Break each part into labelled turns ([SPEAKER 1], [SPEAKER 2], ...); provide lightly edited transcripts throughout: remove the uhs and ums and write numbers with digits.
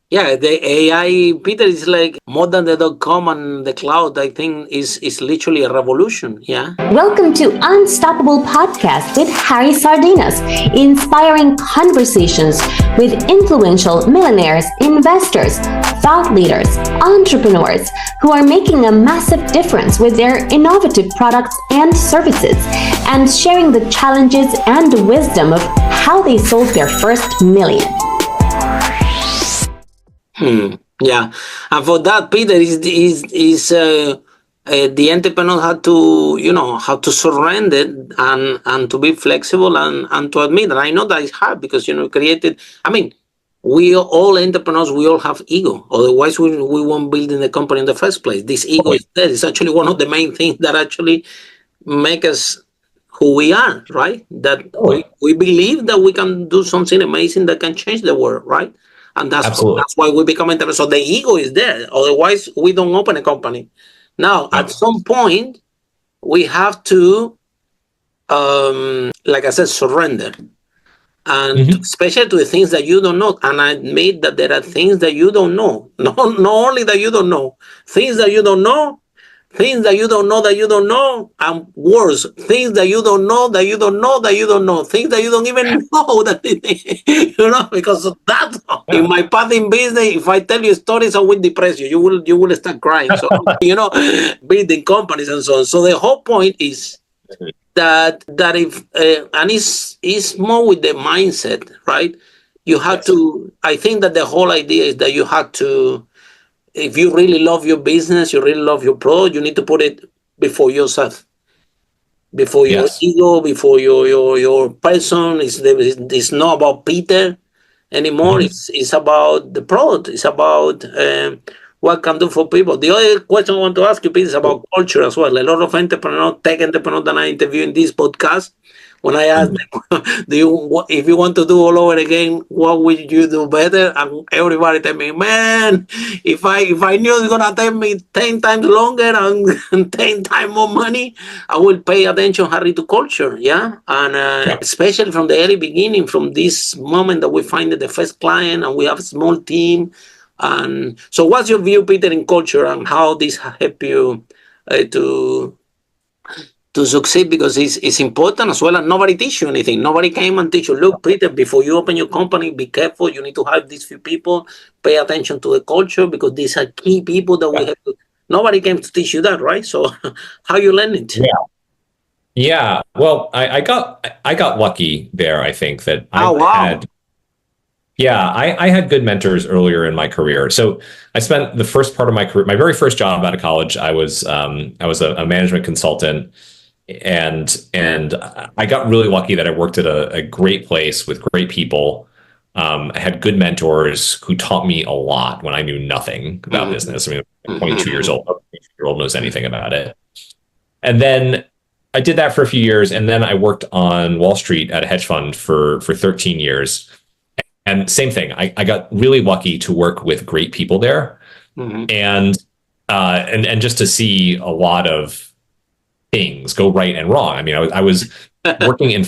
[SPEAKER 1] Yeah, the AI, Peter, is like more than the .com and the cloud. I think is literally a revolution. Yeah.
[SPEAKER 2] Welcome to Unstoppable Podcast with Harry Sardinas, inspiring conversations with influential millionaires, investors, thought leaders, entrepreneurs who are making a massive difference with their innovative products and services, and sharing the challenges and wisdom of how they sold their first million.
[SPEAKER 1] Yeah, and for that, Peter the entrepreneur had to, have to surrender and to be flexible and to admit. And I know that it's hard because created. I mean, we all entrepreneurs, we all have ego. Otherwise, we won't build in the company in the first place. This ego is there. It's actually one of the main things that actually make us who we are, right? That we believe that we can do something amazing that can change the world, right? And that's why we become entrepreneurs. So the ego is there. Otherwise, we don't open a company. Now, at some point, we have to, like I said, surrender. And especially to the things that you don't know. And I admit that there are things that you don't know. Not only that you don't know, things that you don't know, things that you don't know that you don't know, and worse, things that you don't know that you don't know that you don't know, things that you don't even know that because of that. In my path in business, if I tell you stories, I will depress you. You will start crying. So building companies and so on. So the whole point is that if and it's more with the mindset, right? You have to. I think that the whole idea is that you have to. If you really love your business, you really love your product, you need to put it before yourself, before your ego, before your person. It's not about Peter anymore. It's about the product. It's about what can do for people. The other question I want to ask you, Peter, is about culture as well. A lot of tech entrepreneurs that I interview in this podcast, when I ask them, if you want to do all over again, what would you do better? And everybody tell me, man, if I knew it's gonna take me 10 times longer and 10 times more money, I will pay attention, Harry, to culture, yeah? And especially from the early beginning, from this moment that we find the first client and we have a small team. And so what's your view, Peter, in culture and how this help you to succeed? Because it's important as well, and nobody teach you anything. Nobody came and teach you, look, Peter, before you open your company, be careful. You need to have these few people, pay attention to the culture, because these are key people that we have to. Nobody came to teach you that, right? So how you learn it?
[SPEAKER 3] Yeah. Well, I got lucky there. I think that I had good mentors earlier in my career. So I spent the first part of my career, my very first job out of college, I was a management consultant. And I got really lucky that I worked at a great place with great people. I had good mentors who taught me a lot when I knew nothing about business. I mean, 22 years old, no 22-year-old knows anything about it. And then I did that for a few years. And then I worked on Wall Street at a hedge fund for 13 years. And same thing, I got really lucky to work with great people there. And just to see a lot of things go right and wrong. I mean, I was working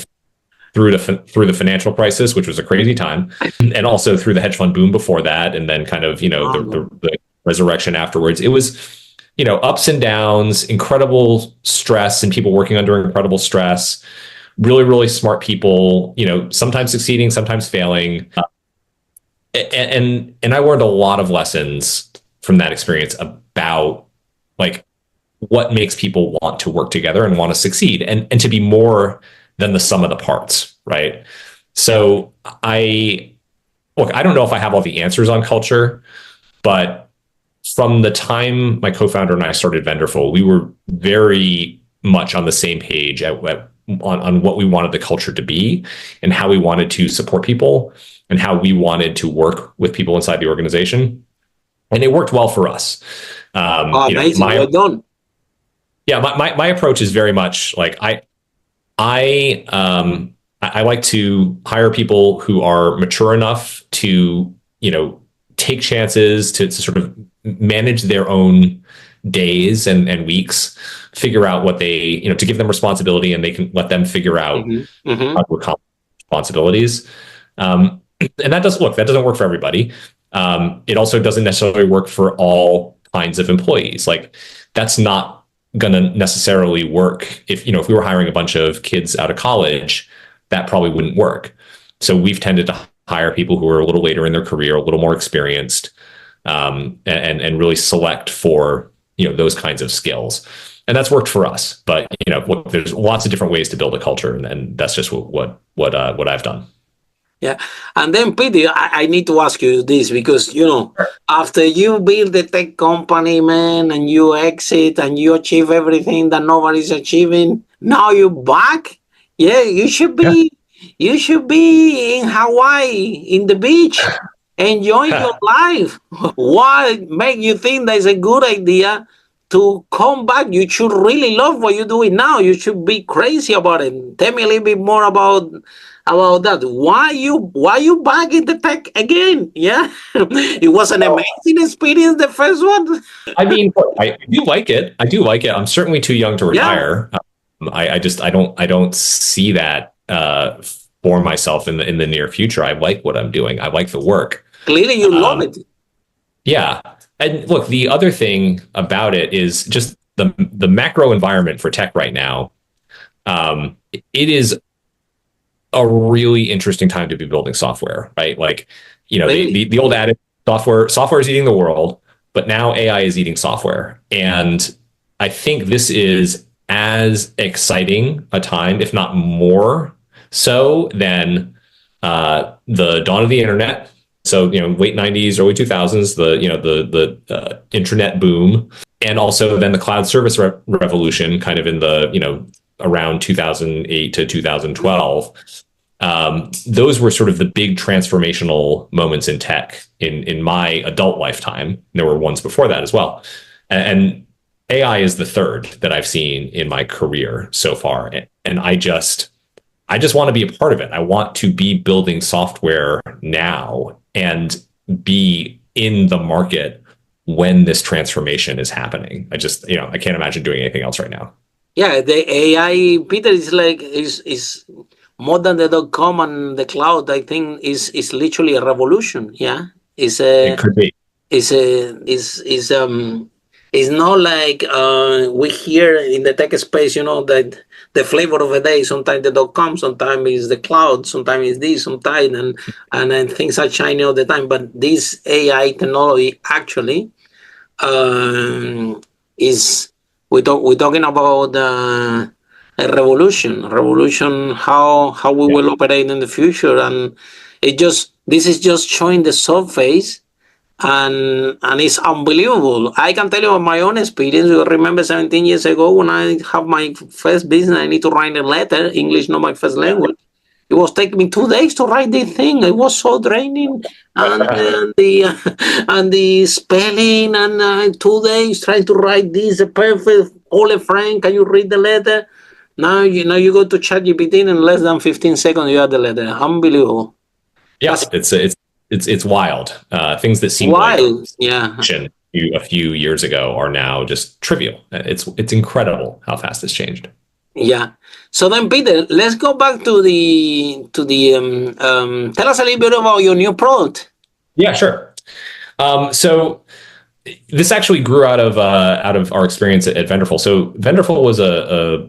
[SPEAKER 3] through the financial crisis, which was a crazy time, and also through the hedge fund boom before that, and then kind of the resurrection afterwards. It was ups and downs, incredible stress, and people working under incredible stress. Really, really smart people. Sometimes succeeding, sometimes failing, and I learned a lot of lessons from that experience about what makes people want to work together and want to succeed and to be more than the sum of the parts, right? So I don't know if I have all the answers on culture, but from the time my co-founder and I started Vendorful, we were very much on the same page on what we wanted the culture to be and how we wanted to support people and how we wanted to work with people inside the organization. And it worked well for us.
[SPEAKER 1] Amazing. Well done.
[SPEAKER 3] Yeah, my approach is very much like I like to hire people who are mature enough to take chances to sort of manage their own days and weeks, figure out what they to give them responsibility, and they can let them figure out how to accomplish responsibilities. And that doesn't work for everybody. It also doesn't necessarily work for all kinds of employees. Like that's not going to necessarily work if we were hiring a bunch of kids out of college, that probably wouldn't work. So we've tended to hire people who are a little later in their career, a little more experienced, and really select for those kinds of skills. And that's worked for us. But there's lots of different ways to build a culture, and that's just what I've done.
[SPEAKER 1] Yeah. And then, Peter, I need to ask you this because, after you build the tech company, man, and you exit and you achieve everything that nobody's achieving, now you're back. Yeah, you should be in Hawaii, in the beach, enjoying your life. What make you think that's a good idea to come back? You should really love what you're doing now. You should be crazy about it. Tell me a little bit more about that. Why you back in the tech again? Yeah, it was an amazing experience, the first one.
[SPEAKER 3] I mean, I do like it. I'm certainly too young to retire. Yeah. I don't see that for myself in the near future. I like what I'm doing. I like the work.
[SPEAKER 1] Clearly, you love it.
[SPEAKER 3] Yeah, and look, the other thing about it is just the macro environment for tech right now. It is a really interesting time to be building software, right? Like, the old adage, software is eating the world, but now AI is eating software. And I think this is as exciting a time, if not more so, than the dawn of the internet. So, late 90s, early 2000s, the internet boom, and also then the cloud service revolution kind of in the, around 2008 to 2012. Those were sort of the big transformational moments in tech in my adult lifetime. There were ones before that as well. And AI is the third that I've seen in my career so far. And I just want to be a part of it. I want to be building software now and be in the market when this transformation is happening. I can't imagine doing anything else right now.
[SPEAKER 1] Yeah, the AI, Peter, is more than the .com and the cloud. I think is literally a revolution. Yeah,
[SPEAKER 3] it could be.
[SPEAKER 1] It's not like we hear in the tech space, that the flavor of the day, sometimes the .com, sometimes is the cloud, sometimes is this, sometimes, and then things are shiny all the time. But this AI technology actually is, we're talking about a revolution, how we will operate in the future. And this is just showing the surface. And it's unbelievable. I can tell you of my own experience. You remember 17 years ago when I have my first business, I need to write a letter, English not my first language. It was taking me 2 days to write the thing. It was so draining. And the spelling, and 2 days trying to write this perfect. Ole Frank, can you read the letter? Now you go to ChatGPT in less than 15 seconds you have the letter. Unbelievable.
[SPEAKER 3] Yes, it's wild. Things that seemed
[SPEAKER 1] wild,
[SPEAKER 3] like a few years ago are now just trivial. It's incredible how fast it's changed.
[SPEAKER 1] Yeah. So then, Peter, let's go back to the tell us a little bit about your new product.
[SPEAKER 3] Yeah, sure. So this actually grew out of our experience at Venderful. So Venderful was a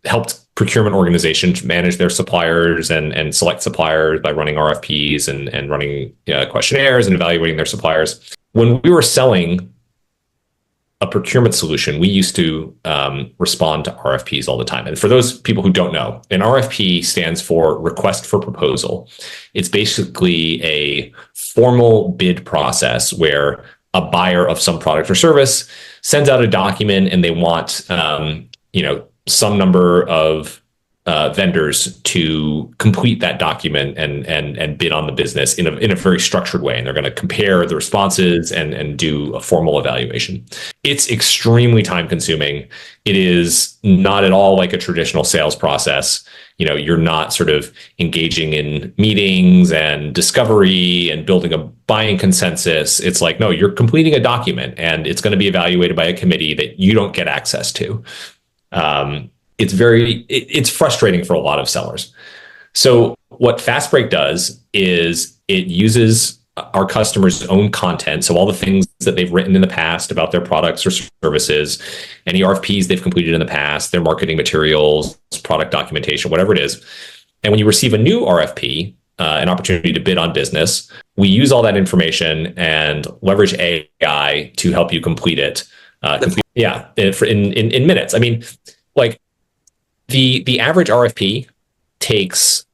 [SPEAKER 3] helped procurement organizations manage their suppliers and select suppliers by running RFPs and running questionnaires and evaluating their suppliers. When we were selling a procurement solution, we used to respond to RFPs all the time. And for those people who don't know, an RFP stands for request for proposal. It's basically a formal bid process where a buyer of some product or service sends out a document and they want some number of vendors to complete that document and bid on the business in a very structured way. And they're going to compare the responses and do a formal evaluation. It's extremely time consuming. It is not at all like a traditional sales process. You're not sort of engaging in meetings and discovery and building a buying consensus. It's like, no, you're completing a document and it's going to be evaluated by a committee that you don't get access to. It's frustrating for a lot of sellers. So what Fastbreak does is it uses our customers' own content. So all the things that they've written in the past about their products or services, any RFPs they've completed in the past, their marketing materials, product documentation, whatever it is. And when you receive a new RFP, an opportunity to bid on business, we use all that information and leverage AI to help you complete it. In minutes. I mean, like the average RFP takes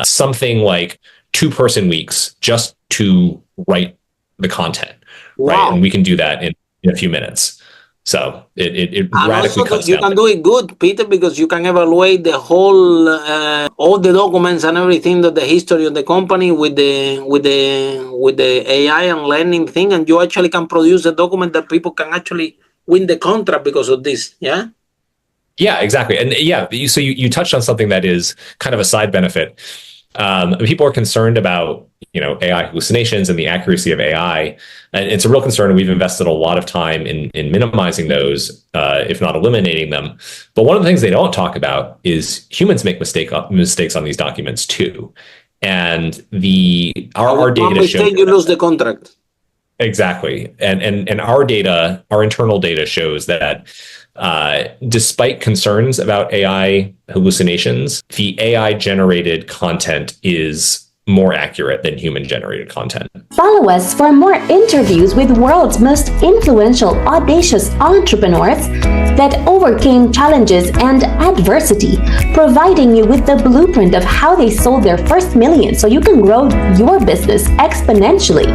[SPEAKER 3] something like 2-person weeks just to write the content, right? And we can do that in a few minutes. So it radically cuts down.
[SPEAKER 1] You can do it good, Peter, because you can evaluate the whole, all the documents and everything, the history of the company with the AI and learning thing, and you actually can produce a document that people can actually win the contract because of this. Yeah.
[SPEAKER 3] Yeah, exactly. And so you touched on something that is kind of a side benefit. People are concerned about, AI hallucinations and the accuracy of AI. And it's a real concern. And we've invested a lot of time in minimizing those, if not eliminating them. But one of the things they don't talk about is humans make mistakes on these documents too. And our data shows
[SPEAKER 1] you lose the contract.
[SPEAKER 3] Exactly. And our internal data shows that despite concerns about AI hallucinations, the AI generated content is more accurate than human generated content.
[SPEAKER 2] Follow us for more interviews with world's most influential, audacious entrepreneurs that overcame challenges and adversity, providing you with the blueprint of how they sold their first million so you can grow your business exponentially.